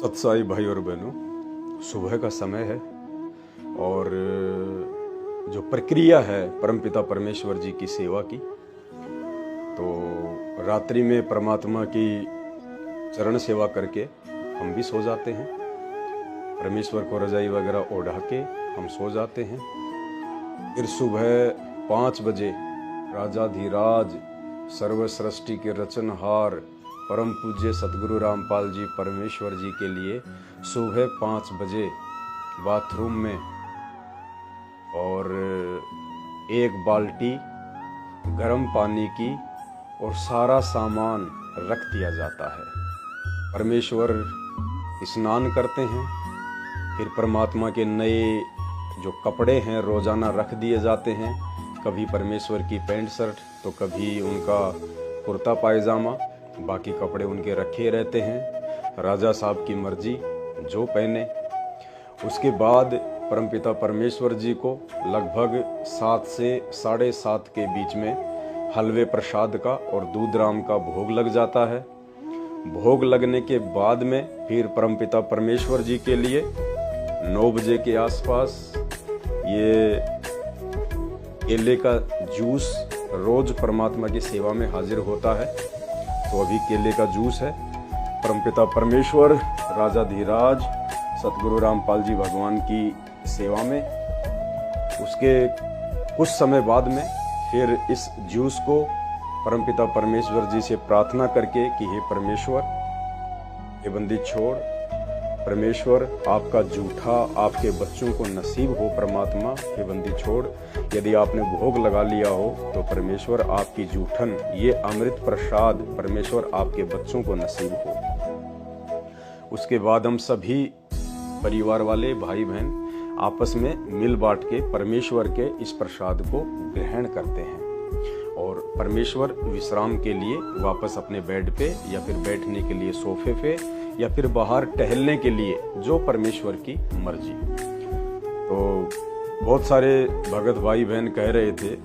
सत्साई भाई और बहनों, सुबह का समय है और जो प्रक्रिया है परमपिता परमेश्वर जी की सेवा की, तो रात्रि में परमात्मा की चरण सेवा करके हम भी सो जाते हैं। परमेश्वर को रजाई वगैरह ओढ़ा के हम सो जाते हैं। फिर सुबह 5 बजे राजाधिराज सर्व सृष्टि के रचनहार परम पूज्य सतगुरु रामपाल जी परमेश्वर जी के लिए सुबह 5 बजे बाथरूम में और 1 बाल्टी गर्म पानी की और सारा सामान रख दिया जाता है। परमेश्वर स्नान करते हैं, फिर परमात्मा के नए जो कपड़े हैं रोजाना रख दिए जाते हैं। कभी परमेश्वर की पैंट शर्ट तो कभी उनका कुर्ता पायजामा, बाकी कपड़े उनके रखे रहते हैं। राजा साहब की मर्जी जो पहने। उसके बाद परमपिता परमेश्वर जी को लगभग 7 से 7:30 के बीच में हलवे प्रसाद का और दूध राम का भोग लग जाता है। भोग लगने के बाद में फिर परमपिता परमेश्वर जी के लिए 9 बजे के आसपास ये केले का जूस रोज परमात्मा की सेवा में हाजिर होता है। तो अभी केले का जूस है। परमपिता परमेश्वर राजाधिराज सतगुरु रामपाल जी भगवान की सेवा में। उसके कुछ समय बाद में फिर इस जूस को परमपिता परमेश्वर जी से प्रार्थना करके कि हे परमेश्वर, ये बंदी छोड़, परमेश्वर आपका जूठा आपके बच्चों को नसीब हो। परमात्मा ये बंदी छोड़, यदि आपने भोग लगा लिया हो तो परमेश्वर आपकी जूठन ये अमृत प्रसाद परमेश्वर आपके बच्चों को नसीब हो। उसके बाद हम सभी परिवार वाले भाई बहन आपस में मिल बांट के परमेश्वर के इस प्रसाद को ग्रहण करते हैं और परमेश्वर विश्राम के लिए वापस अपने बेड पे या फिर बैठने के लिए सोफे पे या फिर बाहर टहलने के लिए, जो परमेश्वर की मर्जी। तो बहुत सारे भगत भाई बहन कह रहे थे,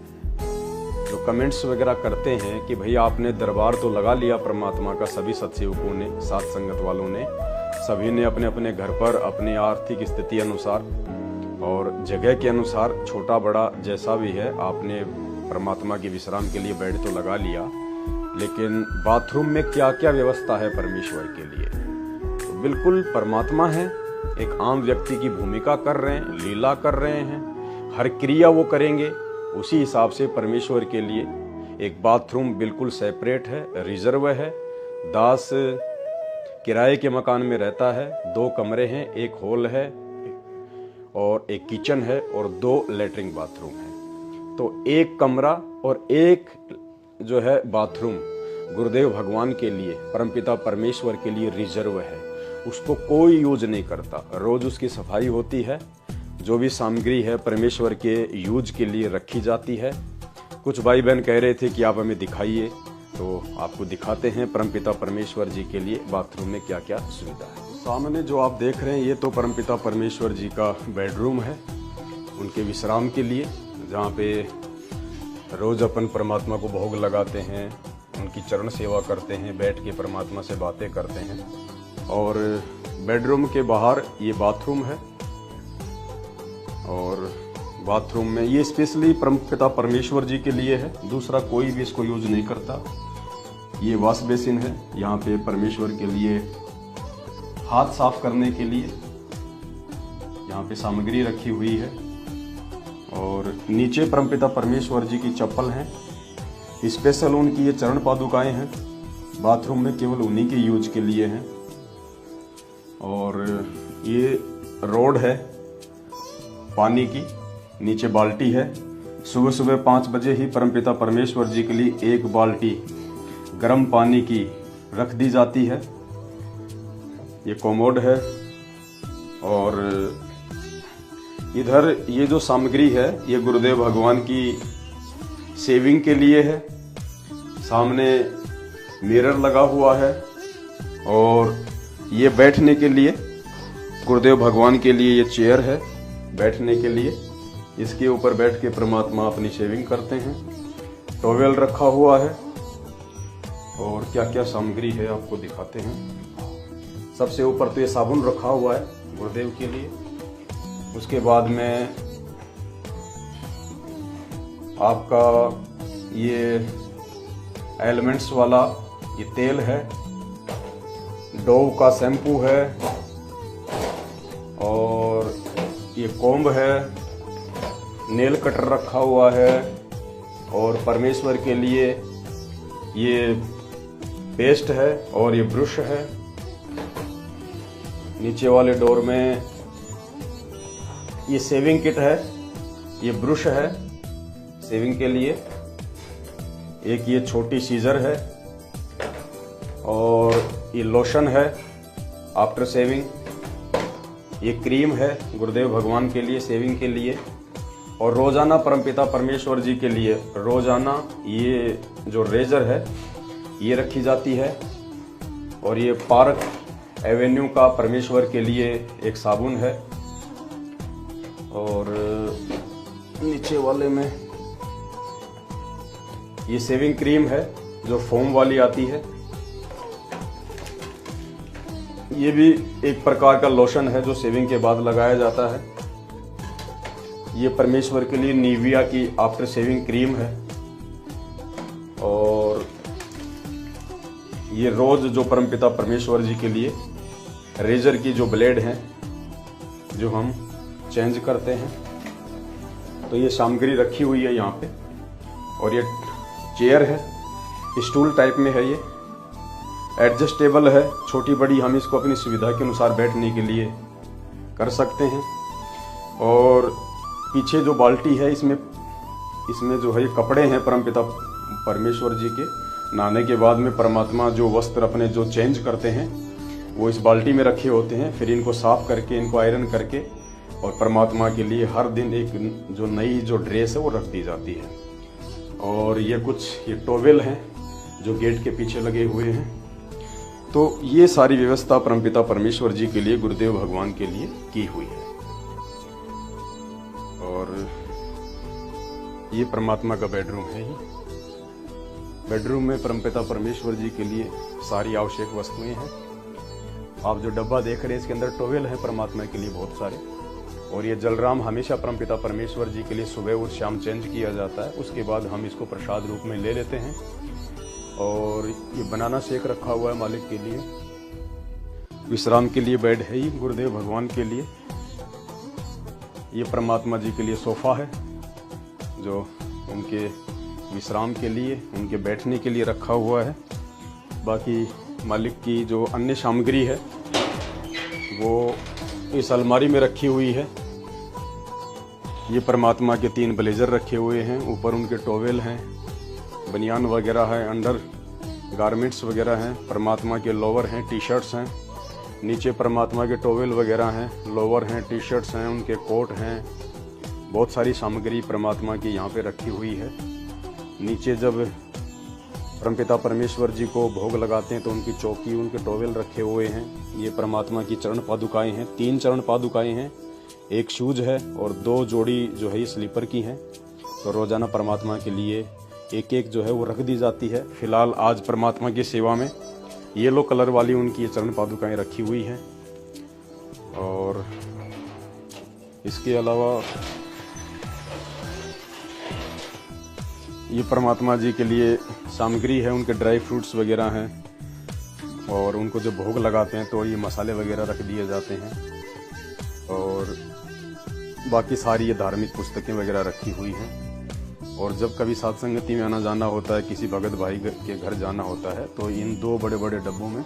जो कमेंट्स वगैरह करते हैं कि भाई आपने दरबार तो लगा लिया परमात्मा का, सभी सत्सेवकों ने, साथ संगत वालों ने, सभी ने अपने अपने घर पर अपनी आर्थिक स्थिति अनुसार और जगह के अनुसार छोटा बड़ा जैसा भी है आपने परमात्मा की विश्राम के लिए बेड तो लगा लिया, लेकिन बाथरूम में क्या क्या व्यवस्था है परमेश्वर के लिए? तो बिल्कुल परमात्मा है, एक आम व्यक्ति की भूमिका कर रहे हैं, लीला कर रहे हैं, हर क्रिया वो करेंगे। उसी हिसाब से परमेश्वर के लिए एक बाथरूम बिल्कुल सेपरेट है, रिजर्व है। दास किराए के मकान में रहता है, 2 कमरे हैं, 1 हॉल है और 1 किचन है और 2 लैट्रिन बाथरूम है। तो 1 कमरा और 1 जो है बाथरूम गुरुदेव भगवान के लिए, परमपिता परमेश्वर के लिए रिजर्व है। उसको कोई यूज नहीं करता। रोज उसकी सफाई होती है। जो भी सामग्री है परमेश्वर के यूज के लिए रखी जाती है। कुछ भाई बहन कह रहे थे कि आप हमें दिखाइए, तो आपको दिखाते हैं परमपिता परमेश्वर जी के लिए बाथरूम में क्या क्या सुविधा है। सामने जो आप देख रहे हैं ये तो परमपिता परमेश्वर जी का बेडरूम है, उनके विश्राम के लिए, जहाँ पे रोज अपन परमात्मा को भोग लगाते हैं, उनकी चरण सेवा करते हैं, बैठ के परमात्मा से बातें करते हैं। और बेडरूम के बाहर ये बाथरूम है और बाथरूम में ये स्पेशली परमपिता परमेश्वर जी के लिए है, दूसरा कोई भी इसको यूज नहीं करता। ये वॉश बेसिन है, यहाँ पे परमेश्वर के लिए हाथ साफ करने के लिए यहाँ पे सामग्री रखी हुई है। और नीचे परमपिता परमेश्वर जी की चप्पल है, स्पेशल उनकी ये चरण पादुकाएं हैं, बाथरूम में केवल उन्हीं के यूज के लिए हैं। और ये रोड है पानी की, नीचे बाल्टी है। सुबह सुबह 5 बजे ही परमपिता परमेश्वर जी के लिए 1 बाल्टी गर्म पानी की रख दी जाती है। ये कोमोड है और इधर ये जो सामग्री है ये गुरुदेव भगवान की सेविंग के लिए है। सामने मिरर लगा हुआ है और ये बैठने के लिए, गुरुदेव भगवान के लिए ये चेयर है बैठने के लिए। इसके ऊपर बैठ के परमात्मा अपनी शेविंग करते हैं। टॉवेल रखा हुआ है और क्या क्या सामग्री है आपको दिखाते हैं। सबसे ऊपर तो ये साबुन रखा हुआ है गुरुदेव के लिए। उसके बाद में आपका ये एलिमेंट्स वाला ये तेल है, डोव का शैम्पू है, और ये कॉम्ब है, नेल कटर रखा हुआ है, और परमेश्वर के लिए ये पेस्ट है और ये ब्रश है। नीचे वाले डोर में ये शेविंग किट है, ये ब्रश है शेविंग के लिए, एक ये छोटी सीजर है, और ये लोशन है आफ्टर शेविंग, ये क्रीम है गुरुदेव भगवान के लिए शेविंग के लिए, और रोजाना परमपिता परमेश्वर जी के लिए रोजाना ये जो रेजर है ये रखी जाती है, और ये पार्क एवेन्यू का परमेश्वर के लिए एक साबुन है, और नीचे वाले में ये शेविंग क्रीम है जो फोम वाली आती है। ये भी एक प्रकार का लोशन है जो शेविंग के बाद लगाया जाता है। ये परमेश्वर के लिए निविया की आफ्टर शेविंग क्रीम है, और ये रोज जो परमपिता परमेश्वर जी के लिए रेजर की जो ब्लेड हैं जो हम चेंज करते हैं। तो ये सामग्री रखी हुई है यहाँ पे, और ये चेयर है, स्टूल टाइप में है, ये एडजस्टेबल है, छोटी बड़ी हम इसको अपनी सुविधा के अनुसार बैठने के लिए कर सकते हैं। और पीछे जो बाल्टी है इसमें जो है ये कपड़े हैं परमपिता परमेश्वर जी के, नहाने के बाद में परमात्मा जो वस्त्र अपने जो चेंज करते हैं वो इस बाल्टी में रखे होते हैं। फिर इनको साफ करके इनको आयरन करके और परमात्मा के लिए हर दिन एक जो नई जो ड्रेस है वो रख दी जाती है। और ये कुछ ये टॉवेल हैं जो गेट के पीछे लगे हुए हैं। तो ये सारी व्यवस्था परमपिता परमेश्वर जी के लिए गुरुदेव भगवान के लिए की हुई है। और ये परमात्मा का बेडरूम है ही। बेडरूम में परमपिता परमेश्वर जी के लिए सारी आवश्यक वस्तुएं हैं। आप जो डब्बा देख रहे हैं इसके अंदर टॉवेल है परमात्मा के लिए बहुत सारे, और ये जलराम हमेशा परमपिता परमेश्वर जी के लिए सुबह और शाम चेंज किया जाता है। उसके बाद हम इसको प्रसाद रूप में ले लेते हैं। और ये बनाना शेक रखा हुआ है मालिक के लिए। विश्राम के लिए बेड है ही गुरुदेव भगवान के लिए। ये परमात्मा जी के लिए सोफा है जो उनके विश्राम के लिए, उनके बैठने के लिए रखा हुआ है। बाकी मालिक की जो अन्य सामग्री है वो इस अलमारी में रखी हुई है। ये परमात्मा के 3 ब्लेजर रखे हुए हैं, ऊपर उनके टॉवेल हैं, बनियान वगैरह है, अंडर गारमेंट्स वगैरह हैं, परमात्मा के लोवर हैं, टी शर्ट्स हैं, नीचे परमात्मा के टॉवेल वगैरह हैं, लोवर हैं, टी शर्ट्स हैं, उनके कोट हैं। बहुत सारी सामग्री परमात्मा की यहाँ पे रखी हुई है। नीचे जब परमपिता परमेश्वर जी को भोग लगाते हैं तो उनकी चौकी, उनके टॉवेल रखे हुए हैं। ये परमात्मा की चरण पादुकाएं हैं, 3 चरण पादुकाएं हैं, 1 शूज है और 2 जोड़ी जो है ये स्लीपर की हैं। तो रोजाना परमात्मा के लिए एक एक जो है वो रख दी जाती है। फिलहाल आज परमात्मा की सेवा में येलो कलर वाली उनकी ये चरण पादुकाएं रखी हुई हैं। और इसके अलावा ये परमात्मा जी के लिए सामग्री है, उनके ड्राई फ्रूट्स वगैरह हैं, और उनको जब भोग लगाते हैं तो ये मसाले वगैरह रख दिए जाते हैं। और बाकी सारी ये धार्मिक पुस्तकें वगैरह रखी हुई हैं। और जब कभी सत्संगति में आना जाना होता है, किसी भगत भाई के घर जाना होता है, तो इन 2 बड़े बड़े डब्बों में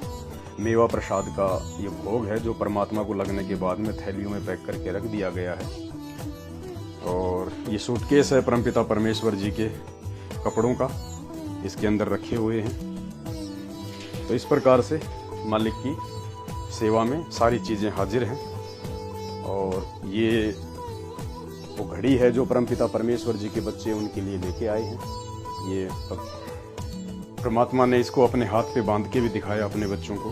मेवा प्रसाद का ये भोग है जो परमात्मा को लगने के बाद में थैलियों में पैक करके रख दिया गया है। और ये सूटकेस है परमपिता परमेश्वर जी के कपड़ों का, इसके अंदर रखे हुए हैं। तो इस प्रकार से मालिक की सेवा में सारी चीज़ें हाजिर हैं। और ये वो घड़ी है जो परमपिता परमेश्वर जी के बच्चे उनके लिए लेके आए हैं। ये परमात्मा ने इसको अपने हाथ पे बांध के भी दिखाया अपने बच्चों को।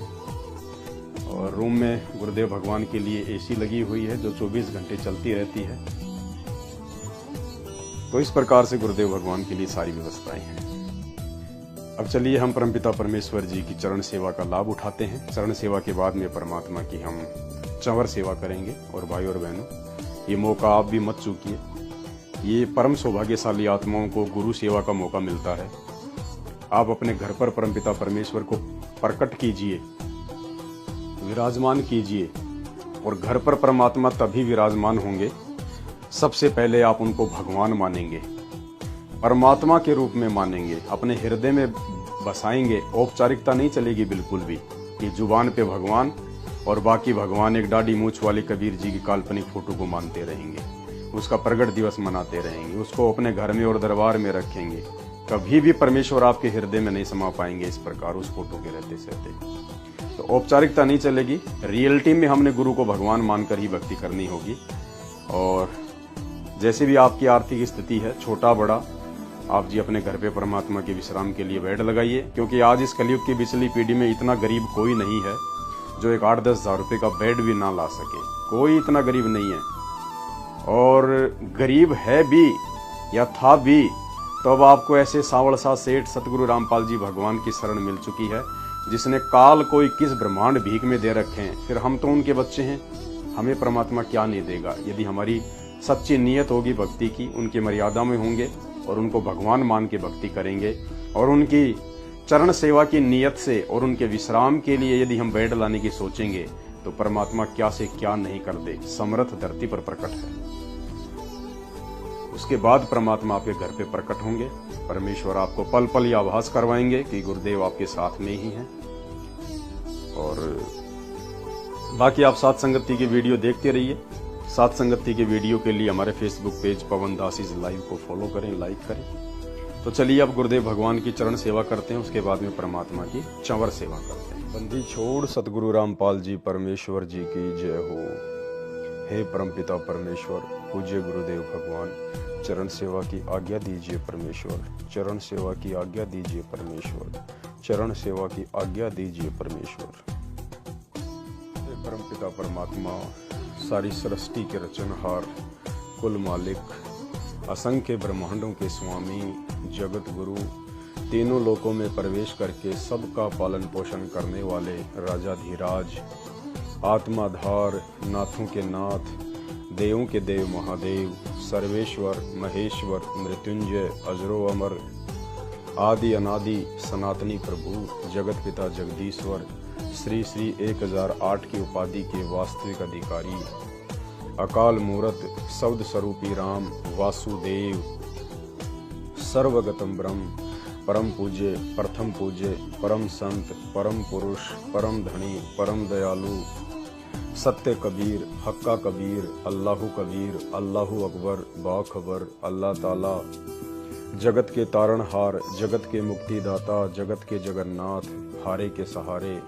और रूम में गुरुदेव भगवान के लिए एसी लगी हुई है जो 24 घंटे चलती रहती है। तो इस प्रकार से गुरुदेव भगवान के लिए सारी व्यवस्थाएं हैं। अब चलिए हम परमपिता परमेश्वर जी की चरण सेवा का लाभ उठाते हैं। चरण सेवा के बाद में परमात्मा की हम चंवर सेवा करेंगे। और भाई और बहनों, ये मौका आप भी मत चूकिए। ये परम सौभाग्यशाली आत्माओं को गुरु सेवा का मौका मिलता है। आप अपने घर पर परमपिता परमेश्वर को प्रकट कीजिए, विराजमान कीजिए। और घर पर परमात्मा तभी विराजमान होंगे, सबसे पहले आप उनको भगवान मानेंगे, परमात्मा के रूप में मानेंगे, अपने हृदय में बसाएंगे। औपचारिकता नहीं चलेगी बिल्कुल भी कि जुबान पे भगवान और बाकी भगवान एक दाढ़ी मूछ वाले कबीर जी की काल्पनिक फोटो को मानते रहेंगे, उसका प्रगट दिवस मनाते रहेंगे, उसको अपने घर में और दरबार में रखेंगे। कभी भी परमेश्वर आपके हृदय में नहीं समा पाएंगे इस प्रकार उस फोटो के रहते सहते। तो औपचारिकता नहीं चलेगी, रियलिटी में हमने गुरु को भगवान मानकर ही भक्ति करनी होगी। और जैसे भी आपकी आर्थिक स्थिति है, छोटा बड़ा, आप जी अपने घर पे परमात्मा के विश्राम के लिए बेड लगाइए। क्योंकि आज इस कलयुग की पिछली पीढ़ी में इतना गरीब कोई नहीं है जो एक 8-10 हज़ार रुपये का बेड भी ना ला सके। कोई इतना गरीब नहीं है। और गरीब है भी या था भी तो अब आपको ऐसे सावड़ सा सेठ सतगुरु रामपाल जी भगवान की शरण मिल चुकी है, जिसने काल कोई किस ब्रह्मांड भीख में दे रखे हैं। फिर हम तो उनके बच्चे हैं, हमें परमात्मा क्या नहीं देगा। यदि हमारी सच्ची नीयत होगी भक्ति की, उनकी मर्यादा में होंगे और उनको भगवान मान के भक्ति करेंगे और उनकी चरण सेवा की नीयत से और उनके विश्राम के लिए यदि हम बेड लाने की सोचेंगे तो परमात्मा क्या से क्या नहीं कर दे। समर्थ धरती पर प्रकट है। उसके बाद परमात्मा आपके घर पे प्रकट होंगे। परमेश्वर आपको पल पल ये आभास करवाएंगे कि गुरुदेव आपके साथ में ही हैं। और बाकी आप साथ संगति की वीडियो देखते रहिए। साथ संगति के वीडियो के लिए हमारे Facebook page Pawan Das is live को फॉलो करें, लाइक करें। तो चलिए अब गुरुदेव भगवान की चरण सेवा करते हैं, उसके बाद में परमात्मा की चंवर सेवा करते हैं। बंदी छोड़ सतगुरु रामपाल जी परमेश्वर जी की जय हो। हे परमपिता परमेश्वर, पूज्य गुरुदेव भगवान, चरण सेवा की आज्ञा दीजिए परमेश्वर, चरण सेवा की आज्ञा दीजिए परमेश्वर, चरण सेवा की आज्ञा दीजिए परमेश्वर। हे परमपिता परमात्मा, सारी सृष्टि के रचनहार, कुल मालिक, असंख्य ब्रह्मांडों के स्वामी, जगत गुरु, तीनों लोकों में प्रवेश करके सबका पालन पोषण करने वाले राजाधिराज, आत्माधार, नाथों के नाथ, देवों के देव महादेव, सर्वेश्वर, महेश्वर, मृत्युंजय, अजरो अमर, आदि अनादि सनातनी प्रभु, जगत पिता जगदीश्वर, श्री श्री 1008 की उपाधि के वास्तविक अधिकारी, अकाल मूरत, शब्द स्वरूपी राम, वासुदेव, सर्वगतम ब्रह्म, परम पूज्य, प्रथम पूज्य, परम संत, परम पुरुष, परम धनी, परम दयालु, सत्य कबीर, हक्का कबीर, अल्लाहु कबीर, अल्लाहु अकबर, बाखबर, अल्लाह ताला, जगत के तारणहार, जगत के मुक्तिदाता, जगत के जगन्नाथ, हारे के सहारे,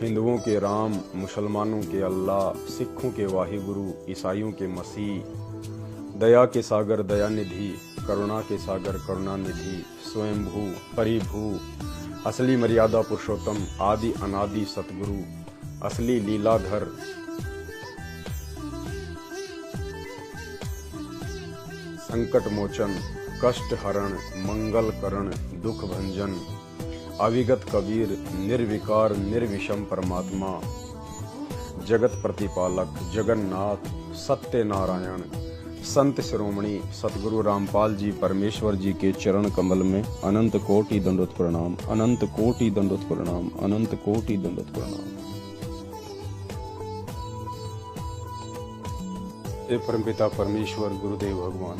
हिंदुओं के राम, मुसलमानों के अल्लाह, सिखों के वाहिगुरु, ईसाइयों के मसीह, दया के सागर दयानिधि, करुणा के सागर करुणानिधि, स्वयंभू परिभू, असली मर्यादा पुरुषोत्तम, आदि अनादि सतगुरु, असली लीलाधर, संकट मोचन, कष्ट हरण, मंगल करण, दुख भंजन, अविगत कबीर, निर्विकार निर्विषम परमात्मा, जगत प्रतिपालक, जगन्नाथ, सत्य नारायण, संत शिरोमणि सतगुरु रामपाल जी परमेश्वर जी के चरण कमल में अनंत कोटि दंडोत प्रणाम, अनंत कोटि दंडोत प्रणाम, अनंत कोटि दंडोत प्रणाम। हे परमपिता परमेश्वर गुरुदेव भगवान,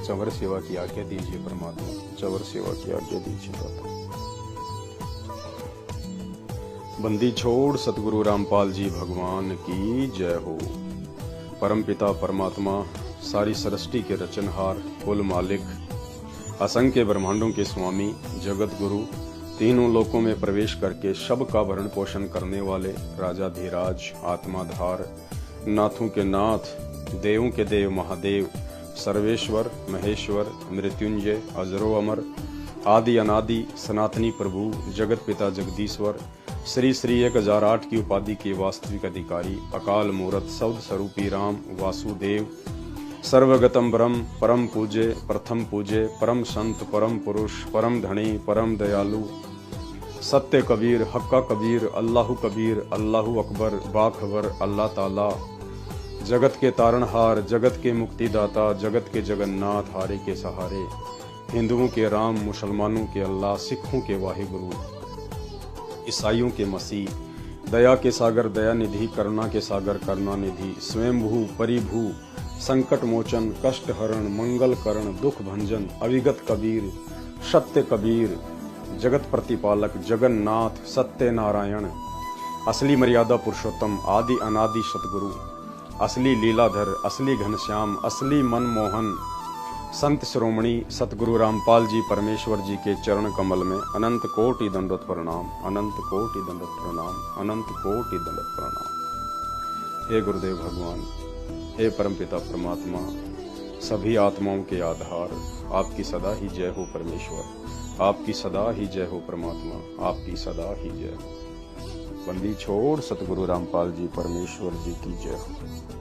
चंवर सेवा की आज्ञा दीजिए परमात्मा, चंवर सेवा की आज्ञा दीजिए दाता। बंदी छोड़ सतगुरु रामपाल जी भगवान की जय हो। परमपिता परमात्मा, सारी सृष्टि के रचनहार, कुल मालिक, असंख्य ब्रह्मांडों के स्वामी, जगत गुरु, तीनों लोकों में प्रवेश करके सबका भरण पोषण करने वाले राजाधिराज, आत्माधार, नाथों के नाथ, देवों के देव महादेव, सर्वेश्वर, महेश्वर, मृत्युंजय, अजरो अमर, आदि अनादि सनातनी प्रभु, जगत पिता जगदीश्वर, श्री श्री 1008 की उपाधि के वास्तविक अधिकारी, अकाल मूरत, शब्द स्वरूपी राम, वासुदेव, सर्वगतम ब्रह्म परम पूजे प्रथम पूजे परम संत परम पुरुष परम धनी परम दयालु सत्य कबीर हक्का कबीर अल्लाहु कबीर अल्लाहु अकबर बाखबर अल्लाह ताला जगत के तारणहार जगत के मुक्तिदाता जगत के जगन्नाथ हारे के सहारे हिंदुओं के राम मुसलमानों के अल्लाह सिखों के वाहिगुरु ईसाइयों के मसीह दया के सागर दया निधि करुणा के सागर करुणा निधि स्वयंभू परिभू संकट मोचन कष्ट हरण मंगल करण दुख भंजन अविगत कबीर सत्य कबीर जगत प्रतिपालक जगन्नाथ सत्य नारायण असली मर्यादा पुरुषोत्तम आदि अनादि सतगुरु असली लीलाधर असली घनश्याम असली मनमोहन संत श्रोमणी सतगुरु रामपाल जी परमेश्वर जी के चरण कमल में अनंत कोटि दंडवत प्रणाम अनंत कोटि दंडवत प्रणाम अनंत कोटि दंडवत प्रणाम। हे गुरुदेव भगवान हे परमपिता परमात्मा सभी आत्माओं के आधार आपकी सदा ही जय हो परमेश्वर आपकी सदा ही जय हो परमात्मा आपकी सदा ही जय हो। बंदी छोड़ सतगुरु रामपाल जी परमेश्वर जी की जय हो।